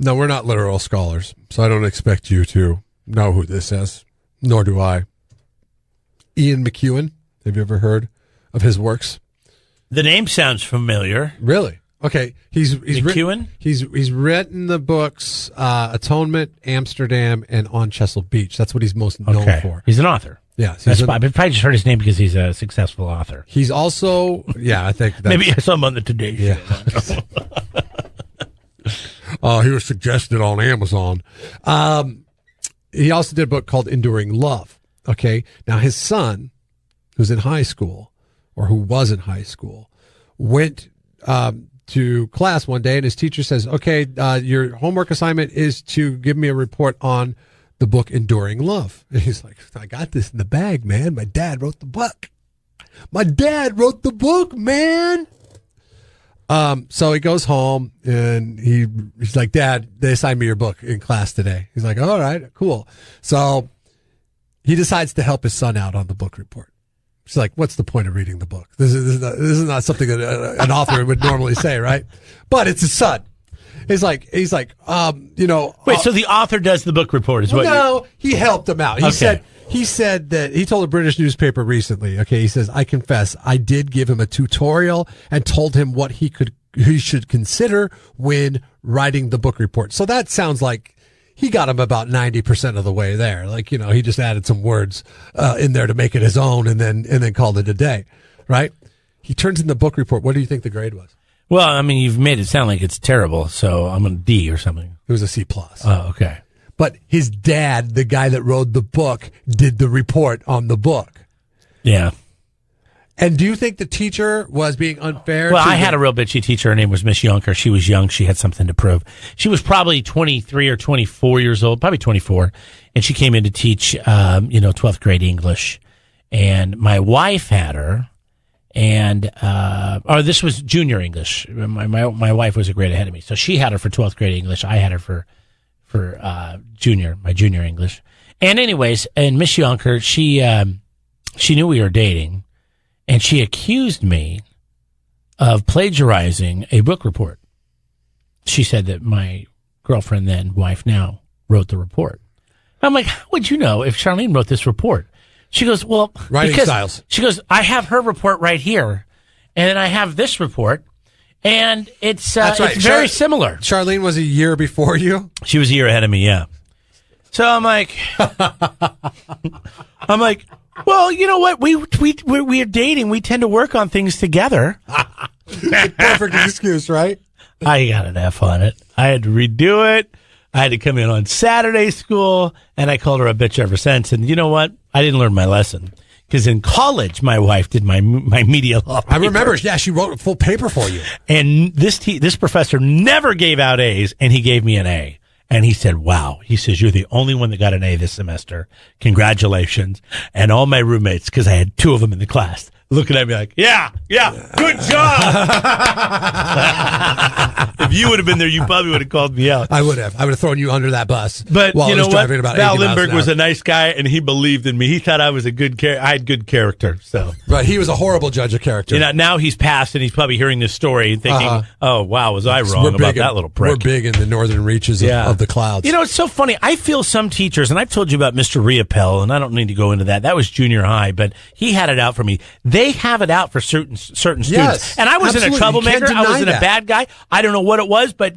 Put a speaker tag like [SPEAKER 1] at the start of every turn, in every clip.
[SPEAKER 1] No, we're not literal scholars, so I don't expect you to know who this is, nor do I. Ian McEwan, have you ever heard of his works?
[SPEAKER 2] The name sounds familiar.
[SPEAKER 1] Really? Okay, he's
[SPEAKER 2] McEwan?
[SPEAKER 1] He's written the books Atonement, Amsterdam, and On Chesil Beach. That's what he's most known for.
[SPEAKER 2] He's an author.
[SPEAKER 1] Yeah,
[SPEAKER 2] I've probably just heard his name because he's a successful author.
[SPEAKER 1] He's also, I think that's,
[SPEAKER 2] maybe I saw him on the Today Show.
[SPEAKER 1] Yeah. He was suggested on Amazon. He also did a book called Enduring Love. Okay, now his son, who's in high school, or who was in high school, went to class one day, and his teacher says, okay, your homework assignment is to give me a report on the book Enduring Love. And he's like, I got this in the bag, man. My dad wrote the book. My dad wrote the book, man. So he goes home, and he's like, Dad, they assigned me your book in class today. He's like, all right, cool. So he decides to help his son out on the book report. She's like, what's the point of reading the book? This is not something that an author would normally say, right? But it's his son. He's like, Wait, so
[SPEAKER 2] the author does the book report is what?
[SPEAKER 1] No, he helped him out. He said that he told a British newspaper recently, okay, he says, I confess, I did give him a tutorial and told him what he should consider when writing the book report. So that sounds like he got him about 90% of the way there. Like, he just added some words in there to make it his own and then called it a day, right? He turns in the book report. What do you think the grade was?
[SPEAKER 2] Well, I mean, you've made it sound like it's terrible, so I'm a D or something.
[SPEAKER 1] It was a C+.
[SPEAKER 2] Oh, okay.
[SPEAKER 1] But his dad, the guy that wrote the book, did the report on the book.
[SPEAKER 2] Yeah.
[SPEAKER 1] And do you think the teacher was being unfair?
[SPEAKER 2] Well, I had a real bitchy teacher. Her name was Miss Yonker. She was young. She had something to prove. She was probably 23 or 24 years old, probably 24. And she came in to teach, 12th grade English. And my wife had her. And, this was junior English. My wife was a grade ahead of me. So she had her for 12th grade English. I had her for my junior English. And anyways, and Miss Yonker, she knew we were dating. And she accused me of plagiarizing a book report. She said that my girlfriend then, wife now, wrote the report. I'm like, how would you know if Charlene wrote this report? She goes, well,
[SPEAKER 1] writing styles.
[SPEAKER 2] She goes, I have her report right here, and then I have this report, and it's very similar.
[SPEAKER 1] Charlene was a year before you?
[SPEAKER 2] She was a year ahead of me, yeah. So I'm like, well, you know what? We're dating. We tend to work on things together.
[SPEAKER 1] Perfect excuse, right?
[SPEAKER 2] I got an F on it. I had to redo it. I had to come in on Saturday school, and I called her a bitch ever since. And you know what? I didn't learn my lesson. Because in college, my wife did my media law paper.
[SPEAKER 1] I remember. Yeah, she wrote a full paper for you.
[SPEAKER 2] And this professor never gave out A's, and he gave me an A. And he said, wow. He says, you're the only one that got an A this semester. Congratulations. And all my roommates, because I had two of them in the class, looking at me like, yeah, good job. If you would have been there, you probably would have called me out.
[SPEAKER 1] I would have thrown you under that bus.
[SPEAKER 2] But
[SPEAKER 1] while
[SPEAKER 2] you know what? Val
[SPEAKER 1] Lindbergh
[SPEAKER 2] was a nice guy, and he believed in me. He thought I was I had good character. So,
[SPEAKER 1] but he was a horrible judge of character.
[SPEAKER 2] Now he's passed, and he's probably hearing this story and thinking, oh, wow, was I wrong about that little prick?
[SPEAKER 1] We're big in the northern reaches of the clouds.
[SPEAKER 2] You know, it's so funny. I feel some teachers, and I've told you about Mr. Riapel, and I don't need to go into that. That was junior high, but he had it out for me. They have it out for certain students.
[SPEAKER 1] Yes,
[SPEAKER 2] and I wasn't a troublemaker. I wasn't
[SPEAKER 1] a
[SPEAKER 2] bad guy. I don't know what it was, but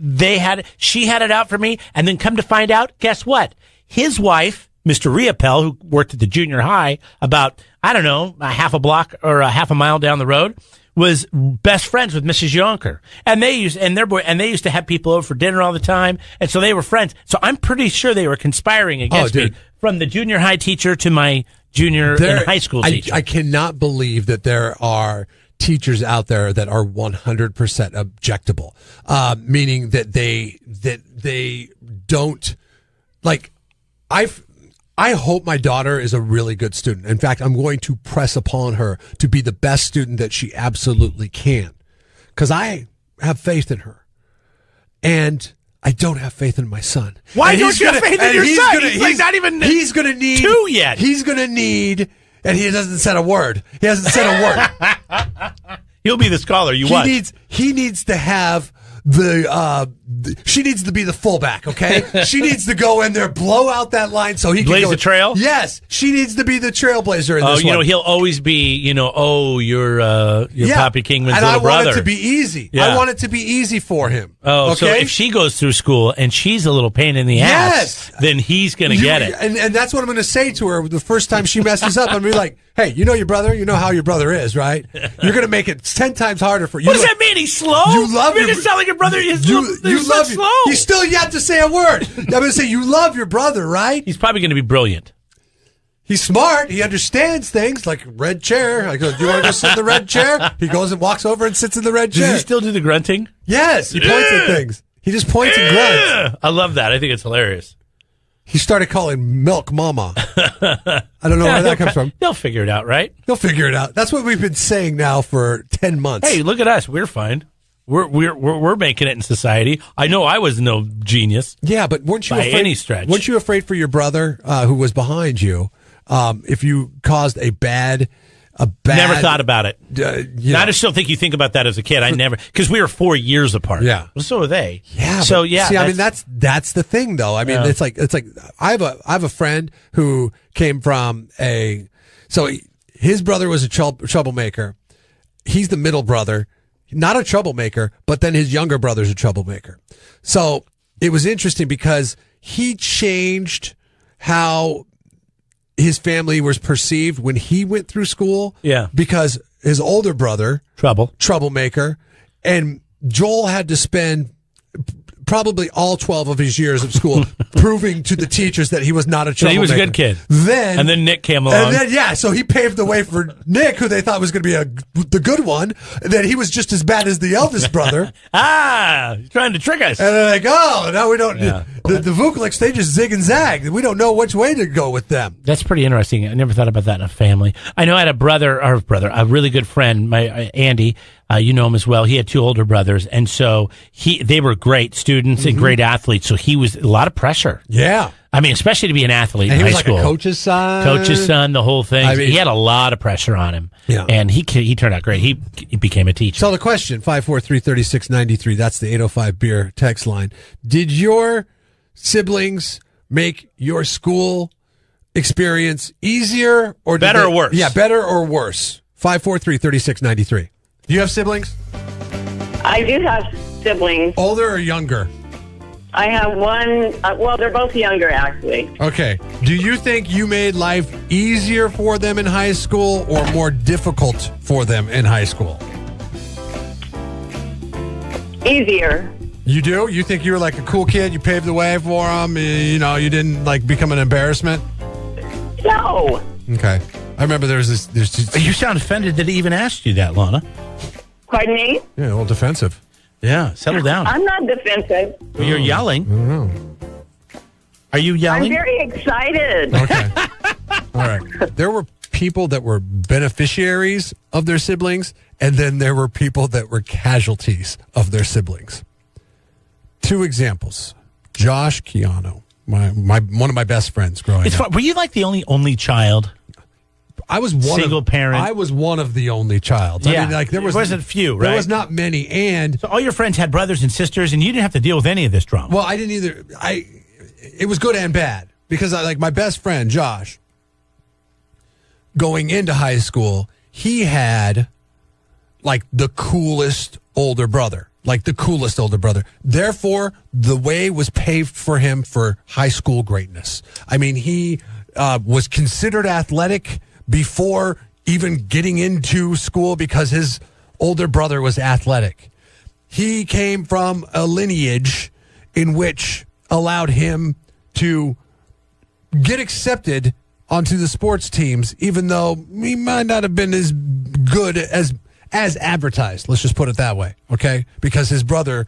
[SPEAKER 2] she had it out for me. And then come to find out, guess what? His wife, Mr. Riapel, who worked at the junior high about, I don't know, a half a block or a half a mile down the road, was best friends with Mrs. Yonker. And they used to have people over for dinner all the time. And so they were friends. So I'm pretty sure they were conspiring against me from the junior high teacher to my junior and high school teacher.
[SPEAKER 1] I cannot believe that there are teachers out there that are 100% objectable, meaning that they don't like. I hope my daughter is a really good student. In fact, I'm going to press upon her to be the best student that she absolutely can, because I have faith in her, and I don't have faith in my son.
[SPEAKER 2] Why don't you have faith in your son? He's not even two yet.
[SPEAKER 1] He's going to need, and he doesn't say a word. He hasn't said a word.
[SPEAKER 2] He'll be the scholar you want.
[SPEAKER 1] He needs to have the she needs to be the fullback, okay? She needs to go in there, blow out that line so he can
[SPEAKER 2] Blaze
[SPEAKER 1] go.
[SPEAKER 2] the trail?
[SPEAKER 1] Yes, she needs to be the trailblazer in this one.
[SPEAKER 2] He'll always be, you're Poppy Kingman's
[SPEAKER 1] and
[SPEAKER 2] little brother.
[SPEAKER 1] I want it to be easy.
[SPEAKER 2] Yeah.
[SPEAKER 1] I want it to be easy for him.
[SPEAKER 2] Oh,
[SPEAKER 1] okay?
[SPEAKER 2] so if she goes through school and she's a little pain in the ass, then he's going to get it.
[SPEAKER 1] And that's what I'm going to say to her the first time she messes up. I'm going to be like, hey, you know your brother? You know how your brother is, right? You're going to make it 10 times harder for you.
[SPEAKER 2] What does that mean? He's slow?
[SPEAKER 1] You love
[SPEAKER 2] You're just telling your brother he's
[SPEAKER 1] you love
[SPEAKER 2] slow.
[SPEAKER 1] He's still yet to say a word. I'm going to say, you love your brother, right?
[SPEAKER 2] He's probably going to be brilliant.
[SPEAKER 1] He's smart. He understands things like red chair. I go, do you want to go sit in the red chair? He goes and walks over and sits in the red chair.
[SPEAKER 2] Does he still do the grunting?
[SPEAKER 1] Yes. He points at things. He just points and grunts.
[SPEAKER 2] I love that. I think it's hilarious.
[SPEAKER 1] He started calling Milk Mama. I don't know where that comes from.
[SPEAKER 2] They'll figure it out, right?
[SPEAKER 1] He'll figure it out. That's what we've been saying now for 10 months.
[SPEAKER 2] Hey, look at us. We're fine. We're making it in society. I know I was no genius.
[SPEAKER 1] Yeah, but weren't you
[SPEAKER 2] by
[SPEAKER 1] afraid,
[SPEAKER 2] any stretch?
[SPEAKER 1] Weren't you afraid for your brother who was behind you if you caused a bad?
[SPEAKER 2] Never thought about it.
[SPEAKER 1] I
[SPEAKER 2] just don't think you think about that as a kid. I never, because we were 4 years apart.
[SPEAKER 1] Yeah,
[SPEAKER 2] well, so were they.
[SPEAKER 1] Yeah.
[SPEAKER 2] So yeah.
[SPEAKER 1] See, I mean that's the thing, though. I mean, it's like I have a friend who came from his brother was a troublemaker. He's the middle brother, not a troublemaker, but then his younger brother's a troublemaker. So it was interesting because he changed how his family was perceived when he went through school.
[SPEAKER 2] Yeah.
[SPEAKER 1] Because his older brother, troublemaker, and Joel had to spend probably all 12 of his years of school proving to the teachers that he was not a troublemaker.
[SPEAKER 2] He was a good kid.
[SPEAKER 1] And then
[SPEAKER 2] Nick came along.
[SPEAKER 1] And then, so he paved the way for Nick, who they thought was going to be the good one. And then he was just as bad as the eldest brother.
[SPEAKER 2] He's trying to trick us.
[SPEAKER 1] And they're like, now we don't. Yeah. The Vukliks, they just zig and zag. We don't know which way to go with them.
[SPEAKER 2] That's pretty interesting. I never thought about that in a family. I know I had a really good friend, my Andy. You know him as well. He had two older brothers, and so they were great students and great athletes. So he was a lot of pressure.
[SPEAKER 1] Yeah,
[SPEAKER 2] I mean, especially to be an athlete in high school.
[SPEAKER 1] Like a coach's son,
[SPEAKER 2] the whole thing. I mean, he had a lot of pressure on him. Yeah, and he turned out great. He became a teacher.
[SPEAKER 1] So the question 543-3693. That's the 805 beer text line. Did your siblings make your school experience easier or
[SPEAKER 2] better or worse?
[SPEAKER 1] Yeah, better or worse. 543-3693. Do you have siblings?
[SPEAKER 3] I do have siblings.
[SPEAKER 1] Older or younger?
[SPEAKER 3] I have one. They're both younger, actually.
[SPEAKER 1] Okay. Do you think you made life easier for them in high school or more difficult for them in high school?
[SPEAKER 3] Easier.
[SPEAKER 1] You do? You think you were like a cool kid? You paved the way for them? You didn't like become an embarrassment?
[SPEAKER 3] No.
[SPEAKER 1] Okay. I remember there was this.
[SPEAKER 2] You sound offended that he even asked you that, Lana.
[SPEAKER 3] Pardon me?
[SPEAKER 1] Yeah, a little defensive.
[SPEAKER 2] Yeah, settle down.
[SPEAKER 3] I'm not defensive.
[SPEAKER 2] You're yelling.
[SPEAKER 1] I don't know.
[SPEAKER 2] Are you yelling?
[SPEAKER 3] I'm very excited.
[SPEAKER 1] Okay. All right. There were people that were beneficiaries of their siblings, and then there were people that were casualties of their siblings. Two examples. Josh Keanu, one of my best friends growing up.
[SPEAKER 2] Were you like the only child?
[SPEAKER 1] I was one
[SPEAKER 2] single parent.
[SPEAKER 1] I was one of the only child.
[SPEAKER 2] Yeah.
[SPEAKER 1] I mean, like there
[SPEAKER 2] wasn't few, right?
[SPEAKER 1] There was not many, and
[SPEAKER 2] so all your friends had brothers and sisters, and you didn't have to deal with any of this drama.
[SPEAKER 1] Well, I didn't either. It was good and bad because my best friend Josh, going into high school, he had like the coolest older brother. Therefore, the way was paved for him for high school greatness. I mean, he was considered athletic before even getting into school because his older brother was athletic. He came from a lineage in which allowed him to get accepted onto the sports teams, even though he might not have been as good as advertised. Let's just put it that way, okay? Because his brother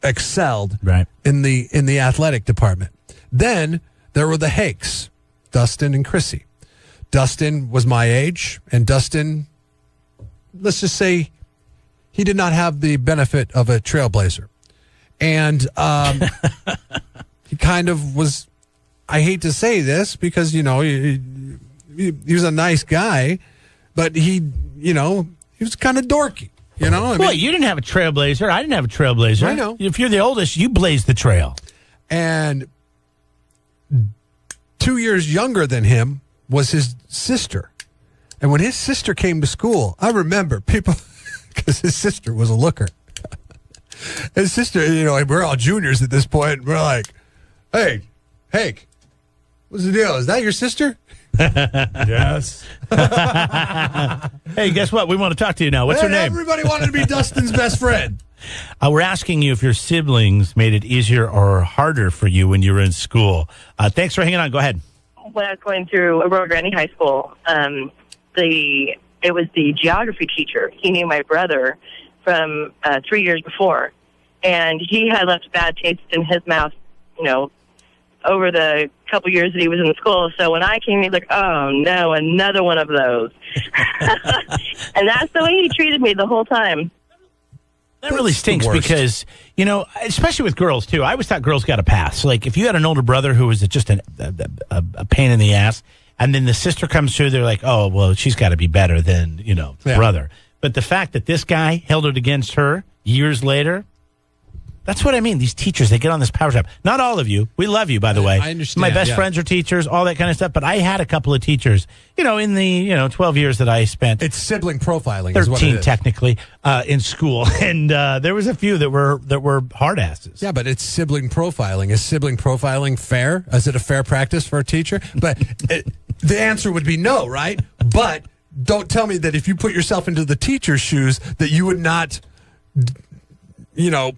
[SPEAKER 1] excelled in the athletic department. Then there were the Hakes, Dustin and Chrissy. Dustin was my age, and Dustin, let's just say, he did not have the benefit of a trailblazer. And he kind of was, I hate to say this because, he was a nice guy, but he was kind of dorky. You know,
[SPEAKER 2] Well, you didn't have a trailblazer. I didn't have a trailblazer.
[SPEAKER 1] I know.
[SPEAKER 2] If you're the oldest, you blazed the trail.
[SPEAKER 1] And 2 years younger than him was his sister. And when his sister came to school, I remember people, because his sister was a looker. His sister, you know, we're all juniors at this point. And we're like, hey, Hank, what's the deal? Is that your sister? Yes.
[SPEAKER 2] Hey, guess what? We want to talk to you now. What's her name?
[SPEAKER 1] Everybody wanted to be Dustin's best friend.
[SPEAKER 2] We're asking you if your siblings made it easier or harder for you when you were in school. Thanks for hanging on. Go ahead.
[SPEAKER 3] When I was going through Aurora Grande High School, it was the geography teacher. He knew my brother from 3 years before, and he had left a bad taste in his mouth, you know, over the couple years that he was in the school. So when I came, he's like, oh, no, another one of those. And that's the way he treated me the whole time.
[SPEAKER 2] That really stinks because, you know, especially with girls, too. I always thought girls got a pass. Like, if you had an older brother who was just a pain in the ass, and then the sister comes through, they're like, oh, well, she's got to be better than, you know, brother. But the fact that this guy held it against her years later, that's what I mean. These teachers, they get on this power trip. Not all of you. We love you, by the way.
[SPEAKER 1] I understand.
[SPEAKER 2] My best friends are teachers, all that kind of stuff. But I had a couple of teachers, you know, in the 12 years that I spent.
[SPEAKER 1] It's sibling profiling.
[SPEAKER 2] 13
[SPEAKER 1] is what it is.
[SPEAKER 2] technically in school, and there was a few that were hard asses.
[SPEAKER 1] Yeah, but it's sibling profiling. Is sibling profiling fair? Is it a fair practice for a teacher? But the answer would be no, right? But don't tell me that if you put yourself into the teacher's shoes that you would not, you know,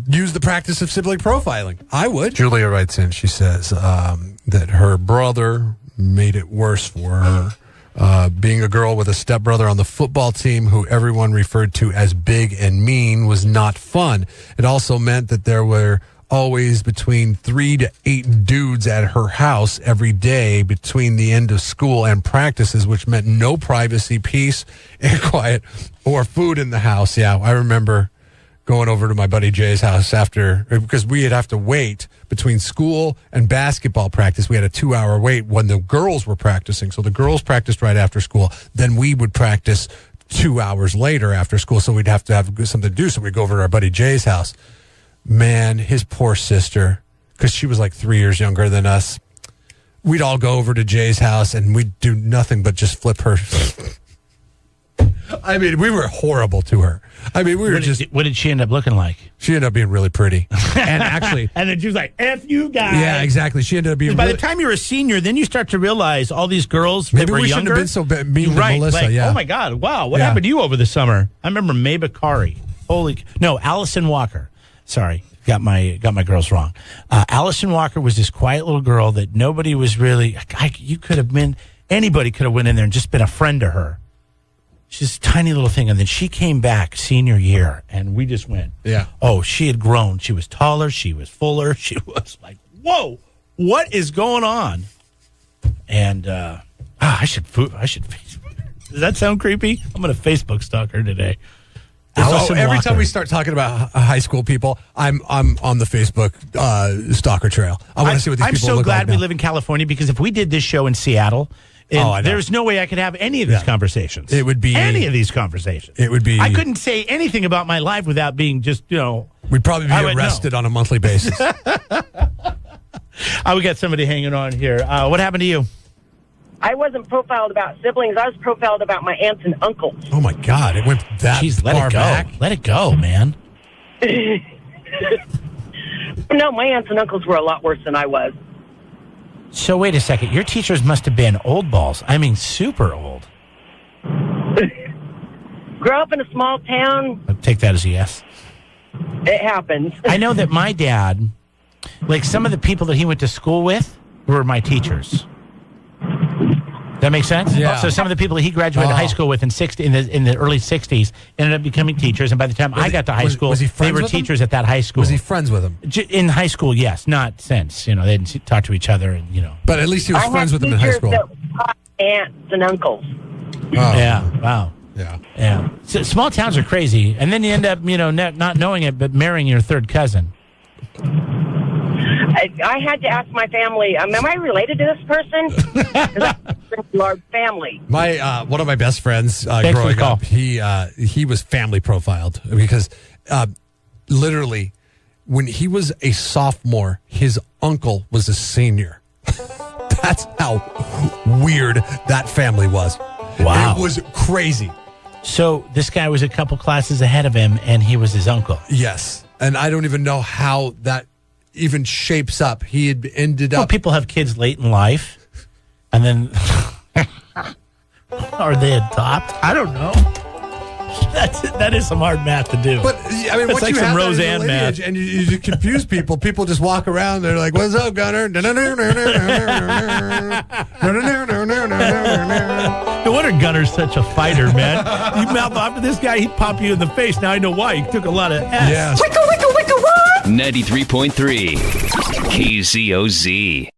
[SPEAKER 1] use the practice of sibling profiling. I would. Julia writes in, she says that her brother made it worse for her. Being a girl with a stepbrother on the football team who everyone referred to as big and mean was not fun. It also meant that there were always between 3 to 8 dudes at her house every day between the end of school and practices, which meant no privacy, peace, and quiet, or food in the house. Yeah, I remember going over to my buddy Jay's house after, because we'd have to wait between school and basketball practice. We had a 2-hour wait when the girls were practicing. So the girls practiced right after school. Then we would practice 2 hours later after school. So we'd have to have something to do. So we'd go over to our buddy Jay's house. Man, his poor sister, because she was like 3 years younger than us. We'd all go over to Jay's house and we'd do nothing but just flip her. I mean, we were horrible to her. I mean,
[SPEAKER 2] What did she end up looking like?
[SPEAKER 1] She ended up being really pretty. And actually.
[SPEAKER 2] And then she was like, F you guys.
[SPEAKER 1] Yeah, exactly. She ended up being
[SPEAKER 2] by the time you're a senior, then you start to realize all these girls
[SPEAKER 1] maybe
[SPEAKER 2] that were
[SPEAKER 1] we
[SPEAKER 2] younger.
[SPEAKER 1] shouldn't have been so mean to
[SPEAKER 2] right,
[SPEAKER 1] Melissa.
[SPEAKER 2] like,
[SPEAKER 1] yeah.
[SPEAKER 2] oh my God, wow, what happened to you over the summer? I remember Mae Bakari. Allison Walker. Sorry, got my girls wrong. Allison Walker was this quiet little girl that nobody was really. Anybody could have went in there and just been a friend to her. She's a tiny little thing. And then she came back senior year, and we just went,
[SPEAKER 1] yeah.
[SPEAKER 2] Oh, she had grown. She was taller. She was fuller. She was like, whoa, what is going on? And I should Facebook. Does that sound creepy? I'm going to Facebook stalk her today.
[SPEAKER 1] Every time we start talking about high school people, I'm on the Facebook stalker trail. I want to see what these people look like.
[SPEAKER 2] I'm so glad we
[SPEAKER 1] now.
[SPEAKER 2] live in California, because if we did this show in Seattle, there's no way I could have any of these conversations.
[SPEAKER 1] It would be
[SPEAKER 2] any of these conversations.
[SPEAKER 1] It would be.
[SPEAKER 2] I couldn't say anything about my life without being just,
[SPEAKER 1] We'd probably be arrested on a monthly basis.
[SPEAKER 2] We got somebody hanging on here. What happened to you?
[SPEAKER 3] I wasn't profiled about siblings. I was profiled about my aunts and uncles.
[SPEAKER 1] Oh, my God. It went that
[SPEAKER 2] let
[SPEAKER 1] far
[SPEAKER 2] it go.
[SPEAKER 1] back?
[SPEAKER 2] Let it go, man.
[SPEAKER 3] No, my aunts and uncles were a lot worse than I was.
[SPEAKER 2] So wait a second. Your teachers must have been old balls. I mean, super old.
[SPEAKER 3] Grew up in a small town.
[SPEAKER 2] I'll take that as a yes.
[SPEAKER 3] It happens.
[SPEAKER 2] I know that my dad, like some of the people that he went to school with, were my teachers. That makes sense?
[SPEAKER 1] Yeah.
[SPEAKER 2] So some of the people that he graduated high school with in the early 60s ended up becoming teachers. And by the time I got to high school, they were teachers at that high school.
[SPEAKER 1] Was he friends with them?
[SPEAKER 2] In high school, yes. Not since. They didn't talk to each other. And
[SPEAKER 1] But at least he was friends with them in high school.
[SPEAKER 3] Aunts and uncles.
[SPEAKER 1] Oh.
[SPEAKER 2] Yeah. Wow.
[SPEAKER 1] Yeah.
[SPEAKER 2] So small towns are crazy. And then you end up, not knowing it, but marrying your third cousin.
[SPEAKER 3] I had to ask my family, am I related to this person?
[SPEAKER 4] large family.
[SPEAKER 1] My one of my best friends
[SPEAKER 2] for the
[SPEAKER 1] growing
[SPEAKER 2] call.
[SPEAKER 1] up, he was family profiled because literally when he was a sophomore, his uncle was a senior. That's how weird that family was.
[SPEAKER 2] Wow.
[SPEAKER 1] It was crazy.
[SPEAKER 2] So this guy was a couple classes ahead of him, and he was his uncle.
[SPEAKER 1] Yes. And I don't even know how that even shapes up. He had ended
[SPEAKER 2] Well,
[SPEAKER 1] up.
[SPEAKER 2] people have kids late in life, and then or they adopt. I don't know. That is some hard math to do.
[SPEAKER 1] But I mean,
[SPEAKER 2] It's
[SPEAKER 1] once
[SPEAKER 2] like
[SPEAKER 1] you
[SPEAKER 2] some
[SPEAKER 1] have that in
[SPEAKER 2] Roseanne
[SPEAKER 1] your lineage
[SPEAKER 2] math.
[SPEAKER 1] and you confuse people, people just walk around. They're like, "What's up, Gunner?"
[SPEAKER 2] No wonder Gunner's such a fighter, man. You mouth off to this guy, he'd pop you in the face. Now I know why. He took a lot of S.
[SPEAKER 1] Yes.
[SPEAKER 5] 93.3 KZOZ.